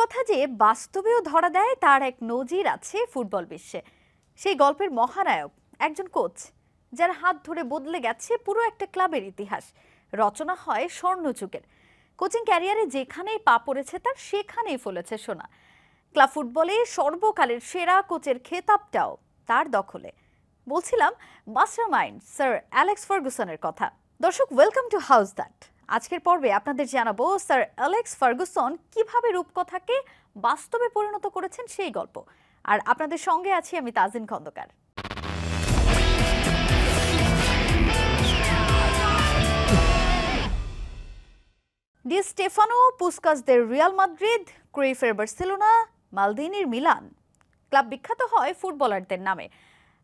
রূপকথা যে বাস্তবেও ধরা দেয় তার এক নজির আছে ফুটবল বিশ্বে। সেই গল্পের মহানায়ক একজন কোচ, যার হাত ধরে বদলে গেছে পুরো একটা ক্লাবের ইতিহাস। রচনা হয় স্বর্ণযুগের। কোচিং ক্যারিয়ারে যেখানেই পা পড়েছে তার সেখানেই ফলেছে সোনা। ক্লাব ফুটবলে সর্বকালের সেরা কোচের খেতাবটাও তার দখলে। বলছিলাম মাস্টারমাইন্ড স্যার অ্যালেক্স ফার্গুসনের কথা। দর্শক, ওয়েলকাম টু হাউস দ্যাট। আজকের পর্বে আপনাদের জানাবো স্যার অ্যালেক্স ফার্গুসন কিভাবে রূপকথাকে বাস্তবে পরিণত করেছেন সেই গল্প। আর আপনাদের সঙ্গে আছি আমি তাজিন খন্দকার। ডি স্টেফানো পুস্কাসদের রিয়াল মাদ্রিদ, ক্রুইফের বার্সেলোনা, মালদিনির মিলান, ক্লাব বিখ্যাত হয় ফুটবলারদের নামে।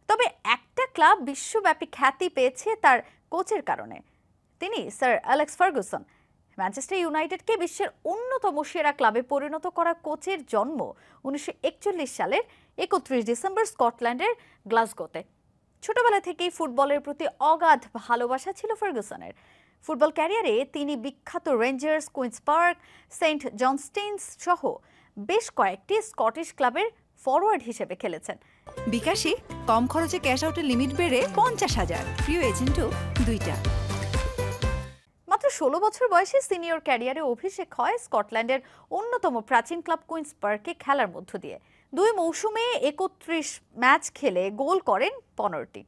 তবে একটা ক্লাব বিশ্বব্যাপী খ্যাতি পেয়েছে তার কোচের কারণে। তিনি স্যার অ্যালেক্স ফার্গুসন। ম্যানচেস্টার ইউনাইটেডকে বিশ্বের অন্যতম সেরা ক্লাবে পরিণত করা কোচের জন্ম 1941 সালের 31 ডিসেম্বর স্কটল্যান্ডের গ্লাসগোতে। ছোটবেলা থেকেই ফুটবলের প্রতি অগাধ ভালোবাসা ছিল ফার্গুসনের। ফুটবল ক্যারিয়ারে তিনি বিখ্যাত রেঞ্জার্স, কুইন্স পার্ক, সেন্ট জনস্টেইনস সহ বেশ কয়েকটি স্কটিশ ক্লাবের ফরওয়ার্ড হিসেবে খেলেছেন। বিকাশে কম খরচে ক্যাশ আউটের লিমিট বেড়ে 50,000, প্রিয় এজেন্টও 2টা। মাত্র 16 বছর বয়সে সিনিয়র ক্যারিয়ারে অভিষেক হয় স্কটল্যান্ডের অন্যতম প্রাচীন ক্লাব কুইন্স পার্কে খেলার মধ্য দিয়ে। 2 মৌসুমে 31 ম্যাচ খেলে গোল করেন 15টি।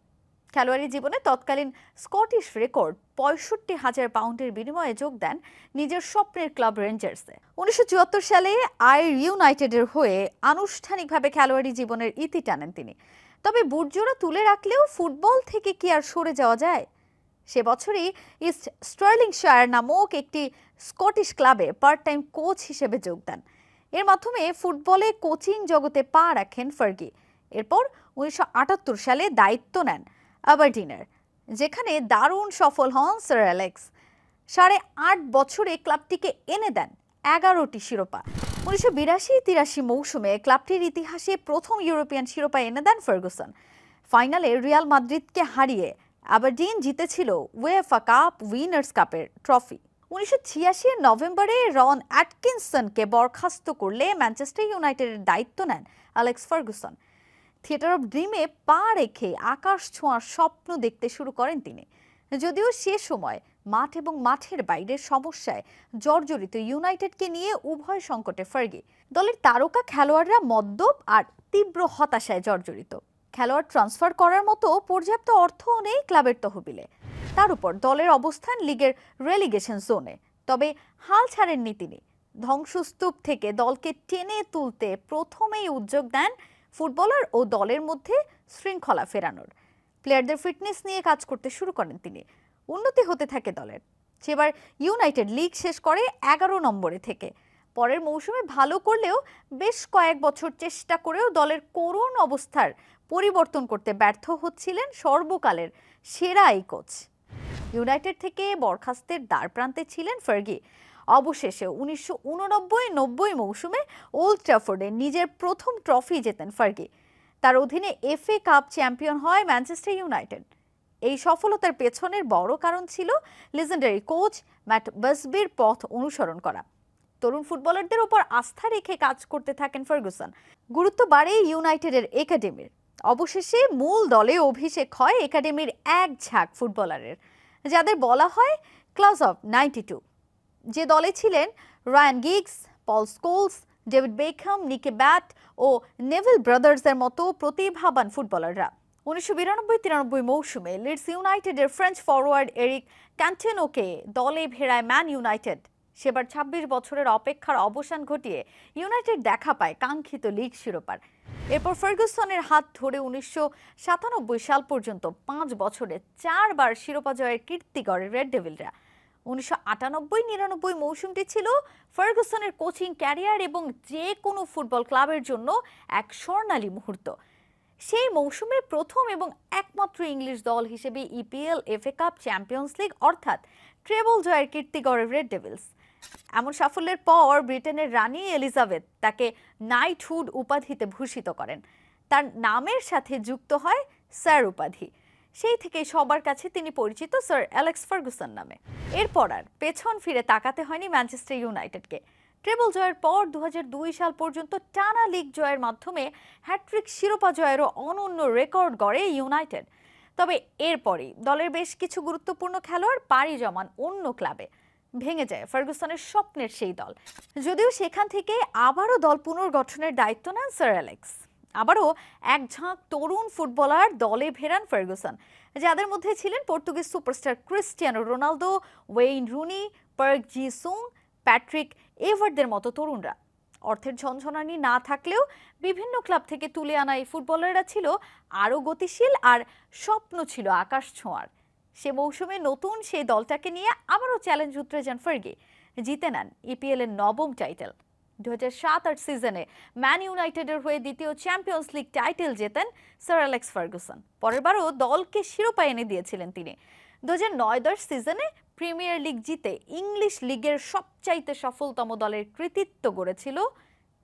খেলোয়াড়ি জীবনে তৎকালীন স্কটিশ রেকর্ড 65,000 পাউন্ডের বিনিময়ে যোগ দেন নিজের স্বপ্নের ক্লাব রেঞ্জার্সে। 1974 সালে আয়ার ইউনাইটেডের হয়ে আনুষ্ঠানিকভাবে খেলোয়াড়ি জীবনের ইতি টানেন তিনি। তবে বুটজোড়া তুলে রাখলেও ফুটবল থেকে কি আর সরে যাওয়া যায়? সে বছরই ইস্ট স্টার্লিংশায়ার নামক একটি স্কটিশ ক্লাবে পার্ট টাইম কোচ হিসেবে যোগ দেন। এর মাধ্যমে ফুটবলে কোচিং জগতে পা রাখেন ফার্গি। এরপর 1978 সালে দায়িত্ব নেন আবারডিনের, যেখানে দারুণ সফল হন স্যার অ্যালেক্স। 8.5 বছরে ক্লাবটিকে এনে দেন 11টি শিরোপা। 1982-83 মৌসুমে ক্লাবটির ইতিহাসে প্রথম ইউরোপিয়ান শিরোপা এনে দেন ফার্গুসন। ফাইনালে রিয়াল মাদ্রিদকে হারিয়ে আবারডিন জিতেছিল উয়েফা কাপ উইনার্স কাপের ট্রফি। 1986 নভেম্বরে রন অ্যাটকিনসনকে বরখাস্ত করলে ম্যানচেস্টার ইউনাইটেডের দায়িত্ব নেন অ্যালেক্স ফার্গুসন। থিয়েটার অফ ড্রিমে পা রেখে আকাশ ছোঁয়ার স্বপ্ন দেখতে শুরু করেন তিনি। যদিও সে সময় মাঠ এবং মাঠের বাইরের সমস্যায় জর্জরিত ইউনাইটেডকে নিয়ে উভয় সংকটে ফার্গি। দলের তারকা খেলোয়াড়রা মদ্যপ আর তীব্র হতাশায় জর্জরিত। খেলোয়াড় ট্রান্সফার করার মতো পর্যাপ্ত অর্থও নেই ক্লাবের তহবিলে। তার উপর দলের অবস্থান লিগের রেলিগেশন জোনে। তবে হাল ছাড়েননি তিনি। ধ্বংসস্তূপ থেকে দলকে টেনে তুলতে প্রথমেই উদ্যোগ দেন ফুটবলার ও দলের মধ্যে শৃঙ্খলা ফেরানোর। প্লেয়ারদের ফিটনেস নিয়ে কাজ করতে শুরু করেন তিনি। উন্নতি হতে থাকে দলের। সেবার ইউনাইটেড লিগ শেষ করে 11 নম্বরে থেকে। পরের মৌসুমে ভালো করলেও বেশ কয়েক বছর চেষ্টা করেও দলের করুণ অবস্থার পরিবর্তন করতে ব্যর্থ হচ্ছিলেন সর্বকালের সেরা এই কোচ। ইউনাইটেড থেকে বরখাস্তের দ্বারপ্রান্তে ছিলেন ফার্গি। অবশেষে 1989-90 মৌসুমে ওল্ড ট্র্যাফোর্ডে নিজের প্রথম ট্রফি জেতেন ফার্গি। তার অধীনে এফএ কাপ চ্যাম্পিয়ন হয় ম্যানচেস্টার ইউনাইটেড। এই সফলতার পেছনের বড় কারণ ছিল লেজেন্ডারি কোচ ম্যাট বাসবির পথ অনুসরণ করা। তরুণ ফুটবলারদের উপর আস্থা রেখে কাজ করতে থাকেন ফার্গুসন। গুরুত্ব বাড়ে ইউনাইটেডের একাডেমির। অবশেষে মূল দলে অভিষেক হয় একাডেমির এক ঝাঁক ফুটবলারের, যাদের বলা হয় ক্লাস অফ 92। যে দলে ছিলেন রায়ান গিগস, পল স্কোলস, ডেভিড বেকহাম, নিকি ব্যাট ও নেভিল ব্রাদার্সের মতো প্রতিভাবান ফুটবলাররা। 1992-93 মৌসুমে লিডস ইউনাইটেডের ফ্রেঞ্চ ফরওয়ার্ড এরিক ক্যান্টেনোকে দলে ভেড়ায় ম্যান ইউনাইটেড। সেবার 26 বছরের অপেক্ষার অবসান ঘটিয়ে ইউনাইটেড দেখা পায় কাঙ্ক্ষিত লিগ শিরোপার। এরপর ফার্গুসনের হাত ধরে 1997 সাল পর্যন্ত 5 বছরে 4 বার শিরোপা জয়ের কীর্তি গড়ে রেড ডেভিলরা। 1998-99 মৌসুমটি ছিল ফার্গুসনের কোচিং ক্যারিয়ার এবং যে কোনো ফুটবল ক্লাবের জন্য এক স্বর্ণালী মুহূর্ত। সেই মৌসুমে প্রথম এবং একমাত্র ইংলিশ দল হিসেবে EPL, FA cup, champions league অর্থাৎ ট্রেবল জয়ের কীর্তি গড়ে রেড ডেভিলস। এমন সাফল্যের পর ব্রিটেনের রানী এলিজাবেথ তাকে নাইটহুড উপাধিতে ভূষিত করেন। তার নামের সাথে যুক্ত হয় স্যার উপাধি। সেই থেকে সবার কাছে তিনি পরিচিত স্যার অ্যালেক্স ফার্গুসন নামে। এরপর আর পেছন ফিরে তাকাতে হয়নি ম্যানচেস্টার ইউনাইটেডকে। ট্রেবল জয়ের পর 2002 সাল পর্যন্ত টানা লিগ জয়ের মাধ্যমে হ্যাট্রিক শিরোপা জয়েরও অনন্য রেকর্ড গড়ে ইউনাইটেড। তবে এরপরই দলের বেশ কিছু গুরুত্বপূর্ণ খেলোয়াড় পাড়ি জমান অন্য ক্লাবে। ভেঙে যায় ফার্গুসনের স্বপ্নের সেই দল। যদিও সেখান থেকে আবারও দল পুনর্গঠনের দায়িত্ব নেন স্যার অ্যালেক্স। আবারও এক ঝাঁক তরুণ ফুটবলার দলে ফেরান ফার্গুসন, যাদের মধ্যে ছিলেন Portuguese superstar Cristiano Ronaldo, Wayne Rooney, Park Ji Sung, Patrick এভার্টদের মতো তরুণরা। অর্থের ঝনঝনানি না থাকলেও বিভিন্ন ক্লাব থেকে তুলে আনা এই ফুটবলাররা ছিল আরও গতিশীল, আর স্বপ্ন ছিল আকাশ ছোঁয়ার। সে মৌসুমে নতুন সেই দলটাকে নিয়ে আবারও চ্যালেঞ্জ উতরে যান ফার্গি। জিতে নেন ইপিএল এর 9ম টাইটেল। 2007-8 সিজনে ম্যান ইউনাইটেডের হয়ে দ্বিতীয় চ্যাম্পিয়ন্স লিগ টাইটেল জেতেন স্যার অ্যালেক্স ফার্গুসন। পরেরবারও দলকে শিরোপা এনে দিয়েছিলেন তিনি। 2009-10 সিজনে প্রিমিয়ার লিগ জিতে ইংলিশ লিগের সবচাইতে সফলতম দলের কৃতিত্ব গড়েছিল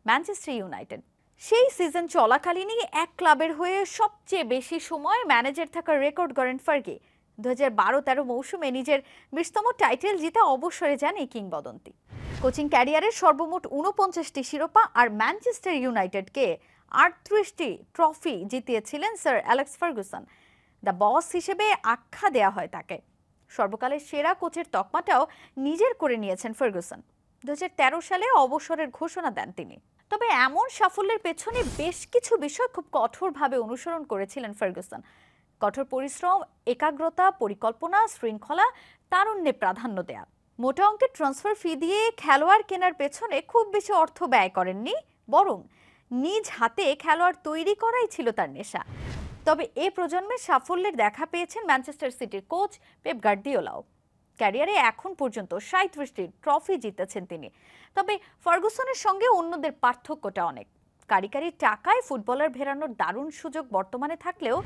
ম্যানচেস্টার ইউনাইটেড। সেই সিজন চলাকালীনই এক ক্লাবের হয়ে সবচেয়ে বেশি সময় ম্যানেজার থাকার রেকর্ড গড়েন ফার্গি। 2012-13 মৌসুমে নিজের 20তম টাইটেল জিতে অবসরে যান এই কিংবদন্তি। কোচিং ক্যারিয়ারের সর্বমোট 49টি শিরোপা আর ম্যানচেস্টার ইউনাইটেডকে 38টি ট্রফি জিতিয়েছিলেন sir Alex Ferguson. The boss হিসেবে আখ্যা দেয়া হয় তাকে। সর্বকালের সেরা কোচের তকমাটাও নিজের করে নিয়েছেন ফার্গুসন। 2013 সালে অবসরের ঘোষণা দেন তিনি। তবে এমন সাফল্যের পেছনে বেশ কিছু বিষয় খুব কঠোরভাবে অনুসরণ করেছিলেন ফার্গুসন। কঠোর পরিশ্রম, একাগ্রতা, পরিকল্পনা, শৃঙ্খলা, তারুণ্যে প্রাধান্য দেয়া। মোটা অঙ্কের ট্রান্সফার ফি দিয়ে খেলোয়াড় কেনার পেছনে খুব বেশি অর্থ ব্যয় করেননি, বরং নিজ হাতে খেলোয়াড় তৈরি করাই ছিল তার নেশা। তবে এ প্রজন্মের সাফল্যের দেখা পেয়েছেন ম্যানচেস্টার সিটির কোচ পেপ গার্দিওলাও। ক্যারিয়ারে এখন পর্যন্ত 37টি ট্রফি জিতেছেন তিনি। তবে ফার্গুসনের সঙ্গে অন্যদের পার্থক্যটা অনেক। কারিকারি টাকায় ফুটবলার ভেড়ানোর দারুণ সুযোগ বর্তমানে থাকলেও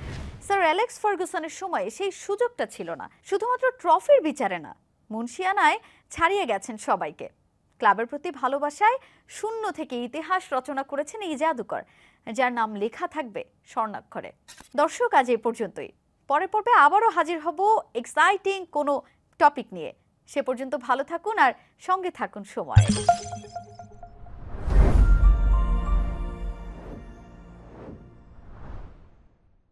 স্যার অ্যালেক্স ফার্গুসনের সময় সেই সুযোগটা ছিল না। শুধুমাত্র ট্রফির বিচারে না, মুন্সিয়ানায় ছাড়িয়ে গেছেন সবাইকে। ক্লাবের প্রতি ভালোবাসায় শূন্য থেকে ইতিহাস রচনা করেছেন এই জাদুকর, যার নাম লেখা থাকবে স্বর্ণাক্ষরে। দর্শক, আজ এই পর্যন্তই। পরের পর্বে আবারও হাজির হব এক্সাইটিং কোনো টপিক নিয়ে। সে পর্যন্ত ভালো থাকুন আর সঙ্গে থাকুন সময়।